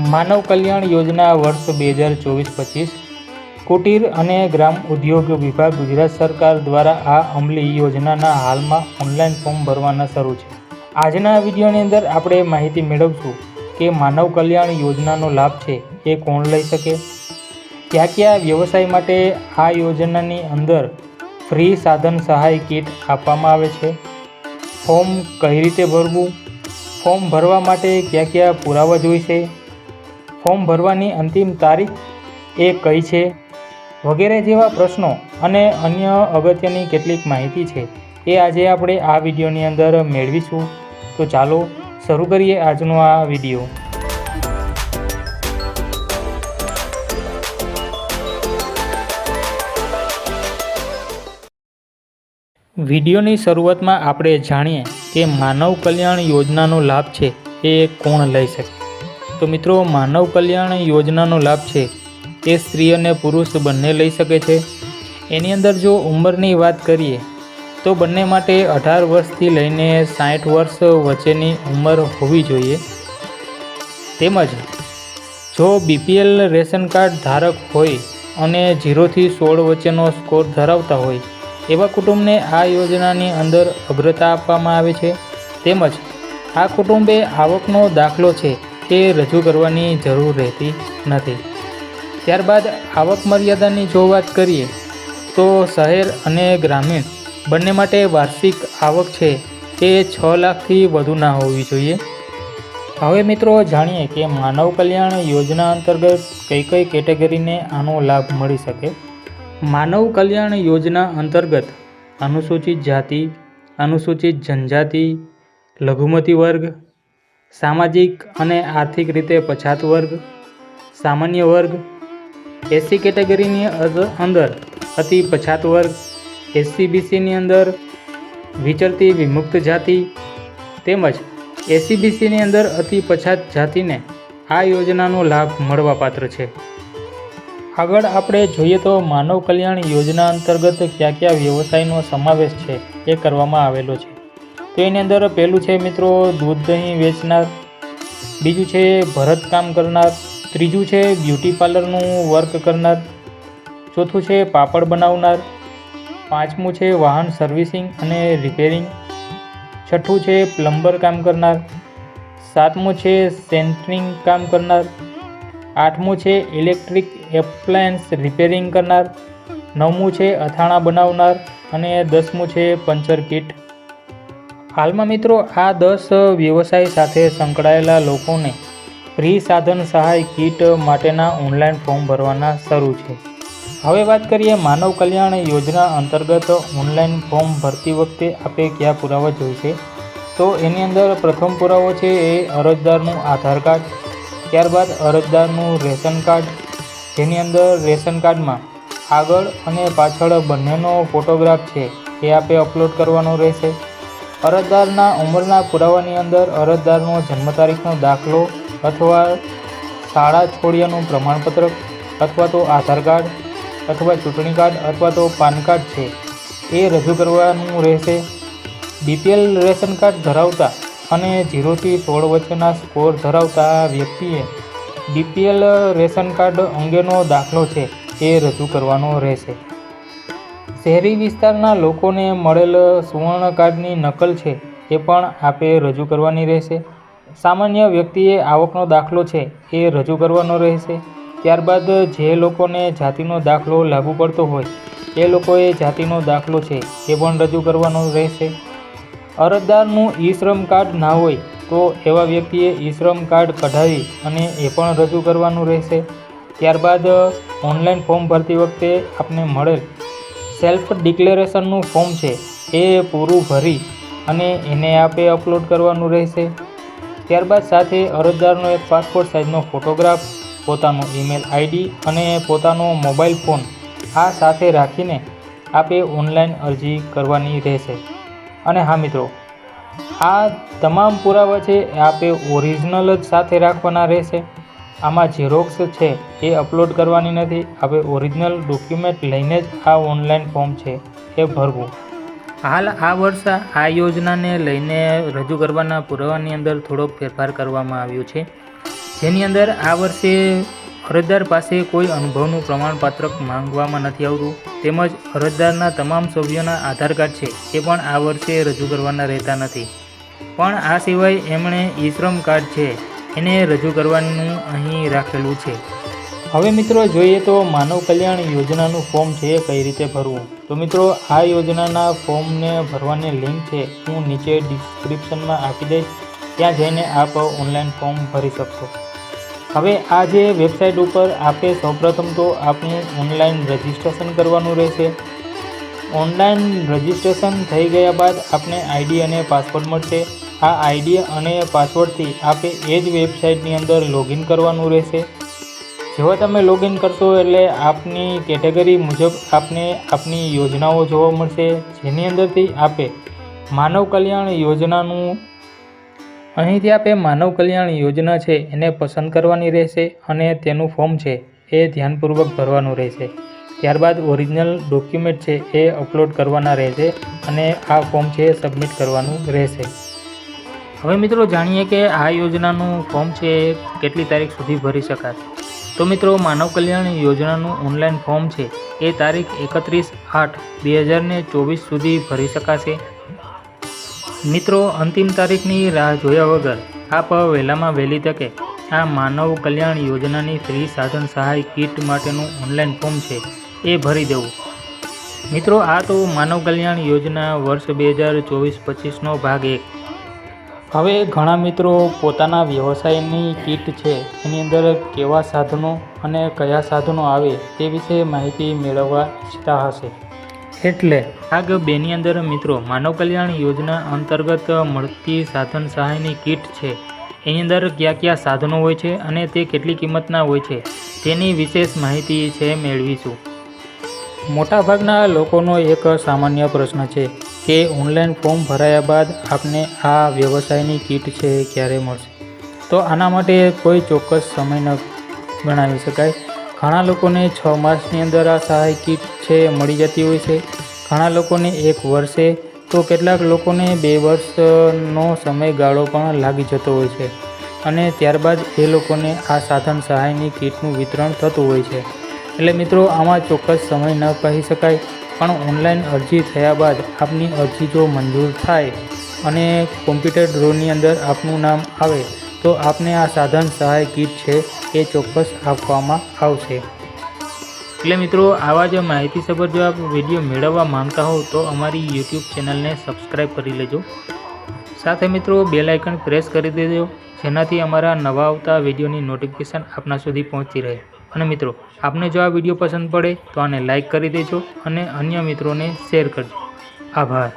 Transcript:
માનવ કલ્યાણ યોજના વર્ષ 2024-25 કુટીર અને ગ્રામ ઉદ્યોગ વિભાગ ગુજરાત સરકાર દ્વારા આ અમલી યોજનાના હાલમાં ઓનલાઈન ફોર્મ ભરવાના શરૂ છે। આજના વિડીયોની અંદર આપણે માહિતી મેળવશું કે માનવ કલ્યાણ યોજનાનો લાભ છે એ કોણ લઈ શકે, ક્યાં ક્યાં વ્યવસાય માટે આ યોજનાની અંદર ફ્રી સાધન સહાય કીટ આપવામાં આવે છે, ફોર્મ કઈ રીતે ભરવું, ફોર્મ ભરવા માટે કયા કયા પુરાવા જોઈશે, ફોર્મ ભરવાની અંતિમ તારીખ એ કઈ છે વગેરે જેવા પ્રશ્નો અને અન્ય અગત્યની કેટલીક માહિતી છે એ આજે આપણે આ વિડીયોની અંદર મેળવીશું। તો ચાલો શરૂ કરીએ આજનો આ વિડીયો। વિડીયોની શરૂઆતમાં આપણે જાણીએ કે માનવ કલ્યાણ યોજનાનો લાભ છે એ કોણ લઈ શકે। તો મિત્રો, માનવ કલ્યાણ યોજનાનો લાભ છે એ સ્ત્રી અને પુરુષ બંને લઈ શકે છે। એની અંદર જો ઉંમરની વાત કરીએ તો બંને માટે 18 વર્ષથી લઈને 60 વર્ષ વચ્ચેની ઉંમર હોવી જોઈએ। તેમજ જો BPL રેશન કાર્ડ ધારક હોય અને 0 થી 16 વચ્ચેનો સ્કોર ધરાવતા હોય એવા કુટુંબને આ યોજનાની અંદર અગ્રતા આપવામાં આવે છે। તેમજ આ કુટુંબે આવકનો દાખલો છે એ રજૂ કરવાની જરૂર રહેતી નથી। ત્યારબાદ આવક મર્યાદાની જો વાત કરીએ તો શહેર અને ગ્રામીણ બંને માટે વાર્ષિક આવક છે એ 6 લાખથી વધુ ના હોવી જોઈએ। હવે મિત્રો જાણીએ કે માનવ કલ્યાણ યોજના અંતર્ગત કઈ કઈ કેટેગરીને આનો લાભ મળી શકે। માનવ કલ્યાણ યોજના અંતર્ગત અનુસૂચિત જાતિ, અનુસૂચિત જનજાતિ, લઘુમતી વર્ગ, સામાજિક અને આર્થિક રીતે પછાત વર્ગ, સામાન્ય વર્ગ, SC કેટેગરીની અંદર અતિ પછાત વર્ગ, SC/BCની અંદર વિચરતી વિમુક્ત જાતિ તેમજ SC/BCની અંદર અતિ પછાત જાતિને આ યોજનાનો લાભ મળવાપાત્ર છે। આગળ આપણે જોઈએ તો માનવ કલ્યાણ યોજના અંતર્ગત કયા કયા વ્યવસાયનો સમાવેશ છે એ કરવામાં આવેલો છે। તો એની અંદર પહેલું છે મિત્રો દૂધ દહીં વેચનાર, બીજું છે ભરતકામ કરનાર, ત્રીજું છે બ્યુટી પાર્લરનું વર્ક કરનાર, ચોથું છે પાપડ બનાવનાર, પાંચમું છે વાહન સર્વિસિંગ અને રિપેરિંગ, છઠ્ઠું છે પ્લમ્બર કામ કરનાર, સાતમું છે સેન્ટરિંગ કામ કરનાર, આઠમું છે ઇલેક્ટ્રિક એપ્લાયન્સ રિપેરિંગ કરનાર, નવમું છે અથાણા બનાવનાર અને 10મું છે પંચર કીટ। હાલમાં મિત્રો આ 10 વ્યવસાય સાથે સંકળાયેલા લોકોને ફ્રી સાધન સહાય કીટ માટેના ઓનલાઈન ફોર્મ ભરવાના શરૂ છે। હવે વાત કરીએ માનવ કલ્યાણ યોજના અંતર્ગત ઓનલાઈન ફોર્મ ભરતી વખતે આપણે કયા પુરાવા જોઈશે। તો એની અંદર પ્રથમ પુરાવો છે એ અરજદારનું આધાર કાર્ડ, ત્યારબાદ અરજદારનું રેશન કાર્ડ, જેની અંદર રેશન કાર્ડમાં આગળ અને પાછળ બંનેનો ફોટોગ્રાફ છે એ આપણે અપલોડ કરવાનો રહેશે। અરજદારના ઉંમરના પુરાવાની અંદર અરજદારનો જન્મ તારીખનો દાખલો અથવા શાળા છોડ્યાનું પ્રમાણપત્ર અથવા તો આધાર કાર્ડ અથવા ચૂંટણી કાર્ડ અથવા તો પાન કાર્ડ છે એ રજૂ કરવાનું રહેશે। BPL રેશન કાર્ડ ધરાવતા અને 0 થી 16 વચ્ચેના સ્કોર ધરાવતા વ્યક્તિએ BPL રેશન કાર્ડ અંગેનો દાખલો છે એ રજૂ કરવાનો રહેશે। શહેરી વિસ્તારના લોકોને મળેલ સુવર્ણ કાર્ડની નકલ છે એ પણ આપે રજૂ કરવાની રહેશે। સામાન્ય વ્યક્તિએ આવકનો દાખલો છે એ રજૂ કરવાનો રહેશે। ત્યારબાદ જે લોકોને જાતિનો દાખલો લાગુ પડતો હોય એ લોકોએ જાતિનો દાખલો છે એ પણ રજૂ કરવાનો રહેશે। અરજદારનું ઈ-શ્રમ કાર્ડ ના હોય તો એવા વ્યક્તિએ ઈ-શ્રમ કાર્ડ કઢાવી અને એ પણ રજૂ કરવાનું રહેશે। ત્યારબાદ ઓનલાઈન ફોર્મ ભરતી વખતે આપને મળેલ સેલ્ફ ડિક્લેરેશનનું ફોર્મ છે એ પૂરું ભરી અને એને આપે અપલોડ કરવાનું રહેશે। ત્યારબાદ સાથે અરજદારનો એક પાસપોર્ટ સાઇઝનો ફોટોગ્રાફ, પોતાનો ઈમેલ ID અને પોતાનો મોબાઈલ ફોન આ સાથે રાખીને આપે ઓનલાઈન અરજી કરવાની રહેશે। અને હા મિત્રો, આ તમામ પુરાવા છે આપે ઓરિજિનલ જ સાથે રાખવાના રહેશે। આમાં ઝેરોક્સ છે એ અપલોડ કરવાની નથી, આપણે ઓરિજિનલ ડોક્યુમેન્ટ લઈને જ આ ઓનલાઈન ફોર્મ છે એ ભરવું। હાલ આ વર્ષ આ યોજનાને લઈને રજૂ કરવાના પુરાવાની અંદર થોડોક ફેરફાર કરવામાં આવ્યો છે। જેની અંદર આ વર્ષે અરજદાર પાસે કોઈ અનુભવનું પ્રમાણપત્ર માંગવામાં નથી આવતું, તેમજ અરજદારના તમામ સભ્યોના આધાર કાર્ડ છે એ પણ આ વર્ષે રજૂ કરવાના રહેતા નથી. પણ આ સિવાય એમણે ઈ શ્રમ કાર્ડ છે એને રજૂ કરવાનું અહીં રાખેલું છે. હવે મિત્રો જોઈએ તો માનવ કલ્યાણ યોજનાનું ફોર્મ છે એ કઈ રીતે ભરવું. તો મિત્રો આ યોજનાના ફોર્મને ભરવાની લિંક છે હું નીચે ડિસ્ક્રિપ્શનમાં આપી દઈશ, ત્યાં જઈને આપ ઓનલાઈન ફોર્મ ભરી શકશો. હવે આ જે વેબસાઇટ ઉપર આપે સૌપ્રથમ તો આપનું ઓનલાઈન રજિસ્ટ્રેશન કરવાનું રહેશે. ઓનલાઈન રજિસ્ટ્રેશન થઈ ગયા બાદ આપને આઈડી અને પાસવર્ડ મળશે. આ આઈડી અને પાસવર્ડથી આપે એ જ વેબસાઇટની અંદર લોગિન કરવાનું રહેશે. જેવા તમે લોગિન કરશો એટલે આપની કેટેગરી મુજબ આપને આપની યોજનાઓ જોવા મળશે, જેની અંદરથી આપે માનવ કલ્યાણ યોજનાનું અહીંથી આપે માનવ કલ્યાણ યોજના છે એને પસંદ કરવાની રહેશે અને તેનું ફોર્મ છે એ ધ્યાનપૂર્વક ભરવાનું રહેશે. ત્યારબાદ ઓરિજિનલ ડોક્યુમેન્ટ છે એ અપલોડ કરવાના રહેશે અને આ ફોર્મ છે એ સબમિટ કરવાનું રહેશે. હવે મિત્રો જાણીએ કે આ યોજનાનું ફોર્મ છે એ કેટલી તારીખ સુધી ભરી શકાશે. તો મિત્રો માનવ કલ્યાણ યોજનાનું ઓનલાઈન ફોર્મ છે એ તારીખ 31/8/2024 સુધી ભરી શકાશે. મિત્રો અંતિમ તારીખની રાહ જોયા વગર આપ વહેલામાં વહેલી તકે આ માનવ કલ્યાણ યોજનાની ફ્રી સાધન સહાય કીટ માટેનું ઓનલાઈન ફોર્મ છે એ ભરી દેવું. મિત્રો આ તો માનવ કલ્યાણ યોજના વર્ષ 2024-25નો ભાગ 1. હવે ઘણા મિત્રો પોતાના વ્યવસાયની કીટ છે એની અંદર કેવા સાધનો અને કયા સાધનો આવે તે વિશે માહિતી મેળવવા ઈચ્છતા હશે. એટલે ભાગ 2ની અંદર મિત્રો માનવ કલ્યાણ યોજના અંતર્ગત મળતી સાધન સહાયની કીટ છે એની અંદર કયા કયા સાધનો હોય છે અને તે કેટલી કિંમતના હોય છે તેની વિશેષ માહિતી છે મેળવીશું. મોટાભાગના લોકોનો એક સામાન્ય પ્રશ્ન છે કે ઓનલાઈન ફોર્મ ભરાયા બાદ આપને આ વ્યવસાયની કીટ છે ક્યારે મળશે. તો આના માટે કોઈ ચોક્કસ સમય ન ગણાવી શકાય. ઘણા લોકોને 6 માસની અંદર આ સહાય કીટ છે મળી જતી હોય છે, ઘણા લોકોને 1 વર્ષે, તો કેટલાક લોકોને 2 વર્ષનો સમયગાળો પણ લાગી જતો હોય છે અને ત્યારબાદ એ લોકોને આ સાધન સહાયની કીટનું વિતરણ થતું હોય છે. એટલે મિત્રો આમાં ચોક્કસ સમય ન કહી શકાય, પણ ઓનલાઈન અરજી થયા બાદ આપની અરજી જો મંજૂર થાય અને કોમ્પ્યુટર ડ્રોની અંદર આપનું નામ આવે તો આપને આ સાધન સહાય કીટ છે એ ચોક્કસ આપવામાં આવશે. એટલે મિત્રો આવા જ માહિતીસભર જો આપ વિડીયો મેળવવા માંગતા હો તો અમારી યુટ્યુબ ચેનલને સબસ્ક્રાઈબ કરી લેજો. સાથે મિત્રો બેલ આઇકન પ્રેસ કરી દેજો, જેનાથી અમારા નવા આવતા વિડીયોની નોટિફિકેશન આપના સુધી પહોંચતી રહે. અને મિત્રો આપને જો આ વિડીયો પસંદ પડે તો આને લાઈક કરી દેજો અને અન્ય મિત્રોને શેર કરજો. આભાર.